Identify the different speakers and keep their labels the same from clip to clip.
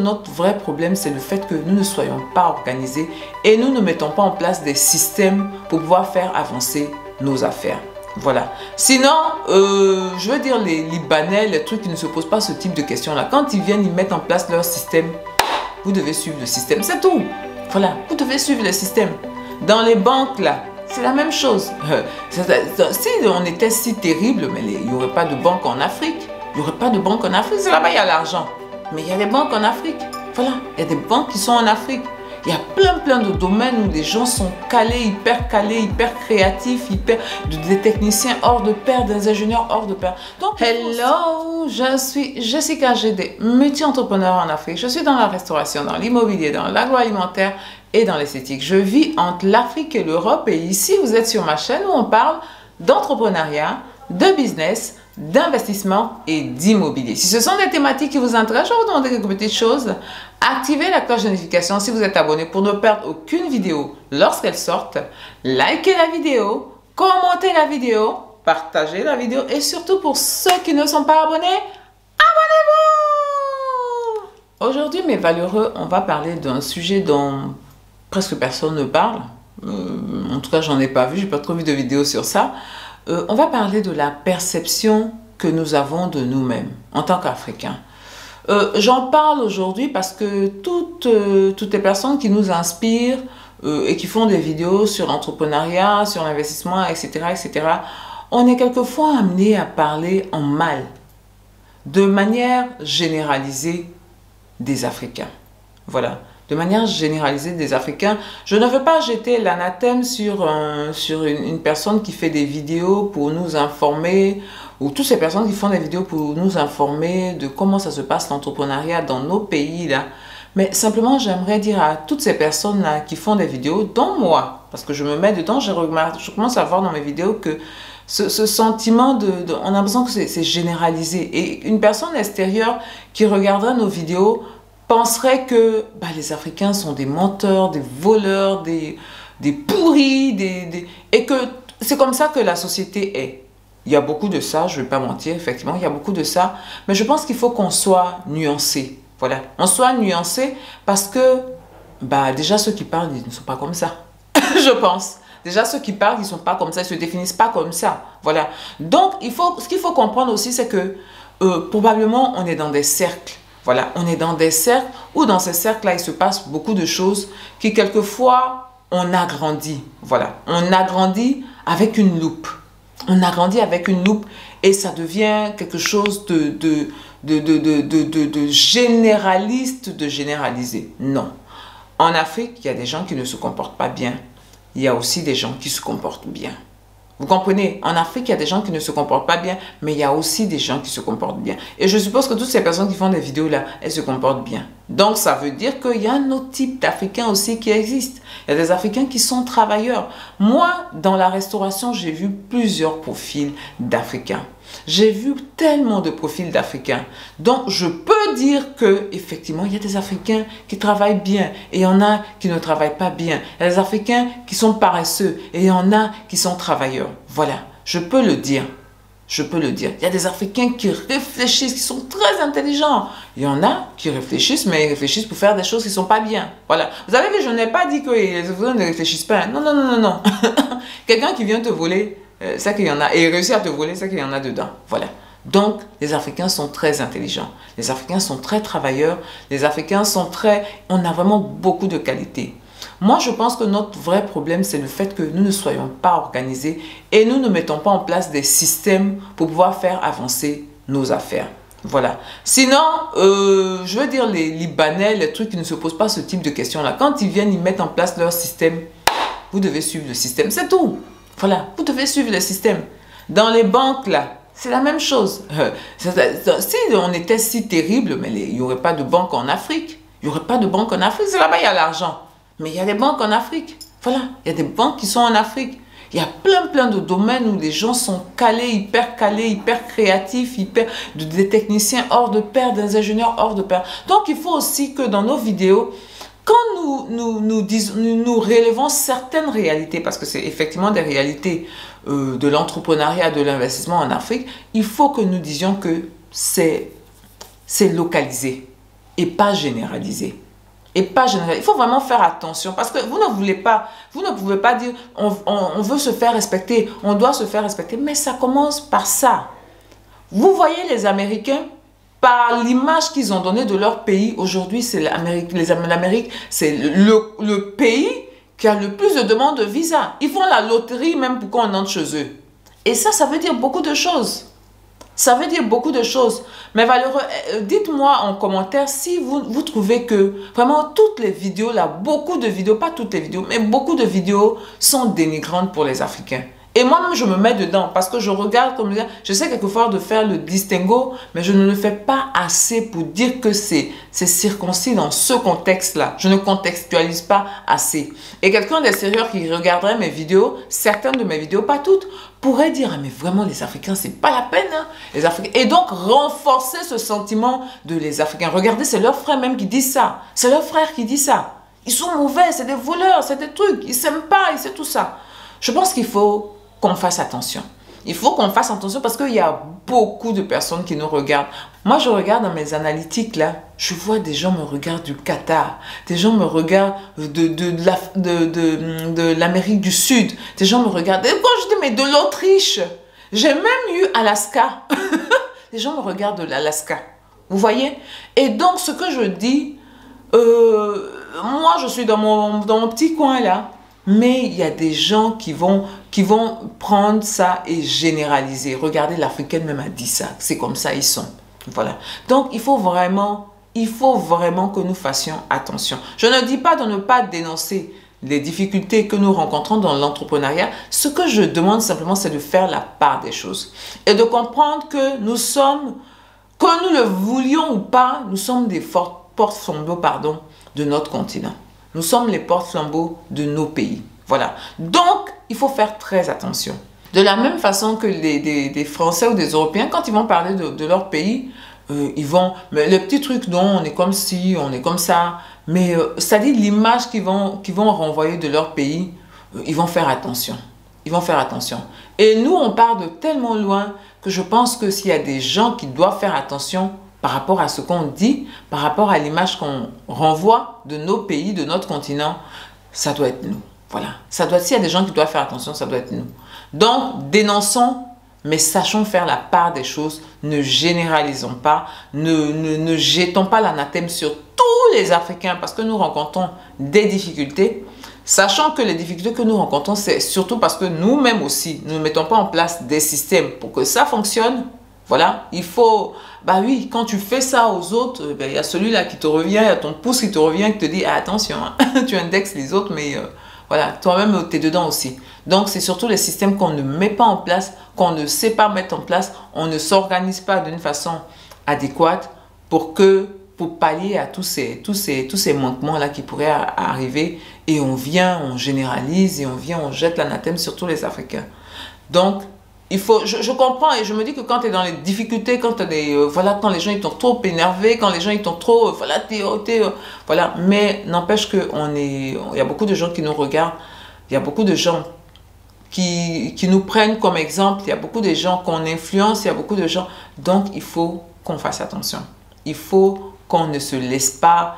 Speaker 1: Notre vrai problème, c'est le fait que nous ne soyons pas organisés et nous ne mettons pas en place des systèmes pour pouvoir faire avancer nos affaires. Voilà. Sinon, je veux dire, les Libanais, les trucs qui ne se posent pas ce type de questions-là, quand ils viennent, ils mettent en place leur système, vous devez suivre le système, c'est tout. Voilà, vous devez suivre le système. Dans les banques, là, c'est la même chose. Si on était si terrible, mais il n'y aurait pas de banque en Afrique. Il n'y aurait pas de banque en Afrique, c'est là-bas, il y a l'argent. Mais il y a des banques en Afrique. Voilà, il y a des banques qui sont en Afrique. Il y a plein de domaines où les gens sont calés, hyper créatifs, des techniciens hors de pair, des ingénieurs hors de pair. Donc, hello, je suis Jessica GD, multi-entrepreneur en Afrique. Je suis dans la restauration, dans l'immobilier, dans l'agroalimentaire et dans l'esthétique. Je vis entre l'Afrique et l'Europe et ici, vous êtes sur ma chaîne où on parle d'entrepreneuriat, de business, d'investissement et d'immobilier. Si ce sont des thématiques qui vous intéressent, je vais vous demander quelques petites choses. Activez la cloche de notification si vous êtes abonné pour ne perdre aucune vidéo lorsqu'elle sorte. Likez la vidéo, commentez la vidéo, partagez la vidéo et surtout pour ceux qui ne sont pas abonnés, abonnez-vous! Aujourd'hui, mes valeureux, on va parler d'un sujet dont presque personne ne parle. En tout cas, j'en ai pas vu, j'ai pas trop vu de vidéos sur ça. On va parler de la perception que nous avons de nous-mêmes en tant qu'Africains. J'en parle aujourd'hui parce que toutes les personnes qui nous inspirent et qui font des vidéos sur l'entrepreneuriat, sur l'investissement, etc., on est quelquefois amené à parler en mal, de manière généralisée des Africains. Voilà. De manière généralisée des Africains. Je ne veux pas jeter l'anathème sur une personne qui fait des vidéos pour nous informer, ou toutes ces personnes qui font des vidéos pour nous informer de comment ça se passe l'entrepreneuriat dans nos pays là. Mais simplement, j'aimerais dire à toutes ces personnes-là qui font des vidéos, dont moi, parce que je me mets dedans, je commence à voir dans mes vidéos que ce sentiment on a l'impression que c'est généralisé. Et une personne extérieure qui regardera nos vidéos penserait que les Africains sont des menteurs, des voleurs, des pourris, et que c'est comme ça que la société est. Il y a beaucoup de ça, je ne vais pas mentir, effectivement, il y a beaucoup de ça. Mais je pense qu'il faut qu'on soit nuancé. Voilà, on soit nuancé parce que déjà ceux qui parlent, ils ne sont pas comme ça. Je pense. Déjà ceux qui parlent, ils ne sont pas comme ça, ils ne se définissent pas comme ça. Voilà. Donc, ce qu'il faut comprendre aussi, c'est que probablement, on est dans des cercles. Voilà, on est dans des cercles où dans ces cercles-là, il se passe beaucoup de choses qui, quelquefois, on agrandit. Voilà, on agrandit avec une loupe. On agrandit avec une loupe et ça devient quelque chose de généraliste, de généralisé. Non. En Afrique, il y a des gens qui ne se comportent pas bien. Il y a aussi des gens qui se comportent bien. Vous comprenez? En Afrique, il y a des gens qui ne se comportent pas bien, mais il y a aussi des gens qui se comportent bien. Et je suppose que toutes ces personnes qui font des vidéos là, elles se comportent bien. Donc, ça veut dire qu'il y a un autre type d'Africains aussi qui existe. Il y a des Africains qui sont travailleurs. Moi, dans la restauration, j'ai vu plusieurs profils d'Africains. J'ai vu tellement de profils d'Africains. Donc, je peux dire que effectivement, il y a des Africains qui travaillent bien et il y en a qui ne travaillent pas bien. Il y a des Africains qui sont paresseux et il y en a qui sont travailleurs. Voilà, je peux le dire. Je peux le dire. Il y a des Africains qui réfléchissent, qui sont très intelligents. Il y en a qui réfléchissent, mais ils réfléchissent pour faire des choses qui ne sont pas bien. Voilà. Vous avez vu, je n'ai pas dit que les Africains ne réfléchissent pas. Non, non, non, non, non. Quelqu'un qui vient te voler, c'est qu'il y en a, et réussit à te voler, c'est qu'il y en a dedans. Voilà. Donc, les Africains sont très intelligents. Les Africains sont très travailleurs. Les Africains sont très... On a vraiment beaucoup de qualités. Moi, je pense que notre vrai problème, c'est le fait que nous ne soyons pas organisés et nous ne mettons pas en place des systèmes pour pouvoir faire avancer nos affaires. Voilà. Sinon, je veux dire, les Libanais, les trucs qui ne se posent pas ce type de questions-là, quand ils viennent, ils mettent en place leur système, vous devez suivre le système, c'est tout. Voilà, vous devez suivre le système. Dans les banques, là, c'est la même chose. Si on était si terrible, mais il n'y aurait pas de banque en Afrique. Il n'y aurait pas de banque en Afrique, c'est là-bas, il y a l'argent. Mais il y a des banques en Afrique. Voilà, il y a des banques qui sont en Afrique. Il y a plein de domaines où les gens sont calés, hyper créatifs, des techniciens hors de pair, des ingénieurs hors de pair. Donc, il faut aussi que dans nos vidéos, quand nous relevons certaines réalités, parce que c'est effectivement des réalités de l'entrepreneuriat, de l'investissement en Afrique, il faut que nous disions que c'est localisé. et pas généraliser. Et pas généraliser. Il faut vraiment faire attention parce que vous ne pouvez pas dire on veut se faire respecter, on doit se faire respecter, mais ça commence par ça. Vous voyez les Américains, par l'image qu'ils ont donnée de leur pays, aujourd'hui, c'est l'Amérique, c'est le pays qui a le plus de demandes de visa. Ils font la loterie même pour qu'on entre chez eux. Et ça veut dire beaucoup de choses. Ça veut dire beaucoup de choses. Mais Valeureux, dites-moi en commentaire si vous trouvez que vraiment toutes les vidéos, là, beaucoup de vidéos, pas toutes les vidéos, mais beaucoup de vidéos sont dénigrantes pour les Africains. Et moi-même, je me mets dedans parce que je regarde comme ça. Je sais quelquefois de faire le distinguo, mais je ne le fais pas assez pour dire que c'est circoncis dans ce contexte-là. Je ne contextualise pas assez. Et quelqu'un d'extérieur qui regarderait mes vidéos, certaines de mes vidéos, pas toutes, pourrait dire, ah, mais vraiment, les Africains, c'est pas la peine. Hein, les Africains. Et donc, renforcer ce sentiment de les Africains. Regardez, c'est leur frère même qui dit ça. C'est leur frère qui dit ça. Ils sont mauvais, c'est des voleurs, c'est des trucs. Ils s'aiment pas, et c'est tout ça. Je pense qu'il faut qu'on fasse attention. Il faut qu'on fasse attention parce qu'il y a beaucoup de personnes qui nous regardent. Moi, je regarde dans mes analytiques, là, je vois des gens me regardent du Qatar, des gens me regardent de l'Amérique du Sud, des gens me regardent, et quand je dis, mais de l'Autriche, j'ai même eu Alaska. Les gens me regardent de l'Alaska. Vous voyez? Et donc, ce que je dis, moi, je suis dans mon petit coin, là. Mais il y a des gens qui vont prendre ça et généraliser. Regardez, l'Africaine même a dit ça. C'est comme ça, ils sont. Voilà. Donc, il faut vraiment que nous fassions attention. Je ne dis pas de ne pas dénoncer les difficultés que nous rencontrons dans l'entrepreneuriat. Ce que je demande simplement, c'est de faire la part des choses. Et de comprendre que nous sommes, que nous le voulions ou pas, nous sommes des porte-flambeaux, de notre continent. Nous sommes les porte-flambeaux de nos pays. Voilà. Donc, il faut faire très attention. De la même façon que des Français ou des Européens, quand ils vont parler de leur pays, ils vont... Mais les petits trucs, non, on est comme ci, on est comme ça. Mais c'est-à-dire l'image qu'ils vont renvoyer de leur pays, ils vont faire attention. Ils vont faire attention. Et nous, on part de tellement loin que je pense que s'il y a des gens qui doivent faire attention par rapport à ce qu'on dit, par rapport à l'image qu'on renvoie de nos pays, de notre continent, ça doit être nous. Voilà. S'il y a des gens qui doivent faire attention, ça doit être nous. Donc, dénonçons, mais sachons faire la part des choses. Ne généralisons pas, ne jetons pas l'anathème sur tous les Africains parce que nous rencontrons des difficultés. Sachant que les difficultés que nous rencontrons, c'est surtout parce que nous-mêmes aussi, nous ne mettons pas en place des systèmes pour que ça fonctionne. Voilà, il faut... Bah oui, quand tu fais ça aux autres, il y a celui-là qui te revient, il y a ton pouce qui te revient, qui te dit ah, attention, hein, tu indexes les autres, mais voilà, toi-même, tu es dedans aussi. Donc, c'est surtout les systèmes qu'on ne met pas en place, qu'on ne sait pas mettre en place, on ne s'organise pas d'une façon adéquate pour pallier à tous ces manquements-là qui pourraient arriver. Et on vient, on généralise et on jette l'anathème sur tous les Africains. Donc, il faut, je comprends et je me dis que quand tu es dans les difficultés, quand, voilà, quand les gens ils t'ont trop énervé, quand les gens ils t'ont trop... Voilà, voilà. Mais n'empêche qu'il y a beaucoup de gens qui nous regardent, il y a beaucoup de gens qui nous prennent comme exemple, il y a beaucoup de gens qu'on influence, il y a beaucoup de gens... Donc, il faut qu'on fasse attention. Il faut qu'on ne se laisse pas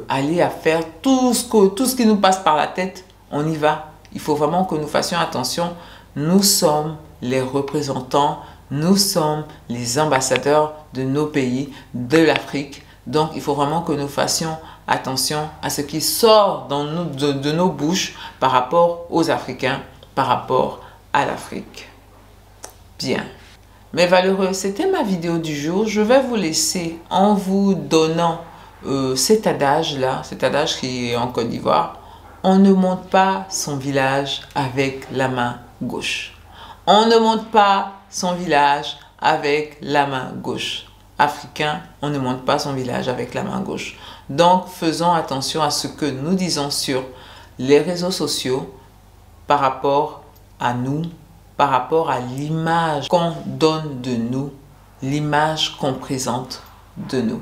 Speaker 1: aller à faire tout ce qui nous passe par la tête. On y va. Il faut vraiment que nous fassions attention. Nous sommes les représentants, nous sommes les ambassadeurs de nos pays, de l'Afrique. Donc, il faut vraiment que nous fassions attention à ce qui sort de nos bouches par rapport aux Africains, par rapport à l'Afrique. Bien. Mes valeureux, c'était ma vidéo du jour. Je vais vous laisser en vous donnant cet adage-là, cet adage qui est en Côte d'Ivoire. On ne monte pas son village avec la main gauche. On ne monte pas son village avec la main gauche. Africain, on ne monte pas son village avec la main gauche. Donc, faisons attention à ce que nous disons sur les réseaux sociaux par rapport à nous, par rapport à l'image qu'on donne de nous, l'image qu'on présente de nous.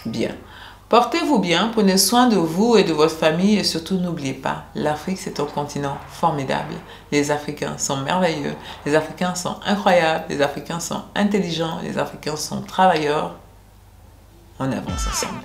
Speaker 1: Bien. Portez-vous bien, prenez soin de vous et de votre famille et surtout n'oubliez pas, l'Afrique c'est un continent formidable. Les Africains sont merveilleux, les Africains sont incroyables, les Africains sont intelligents, les Africains sont travailleurs. On avance ensemble.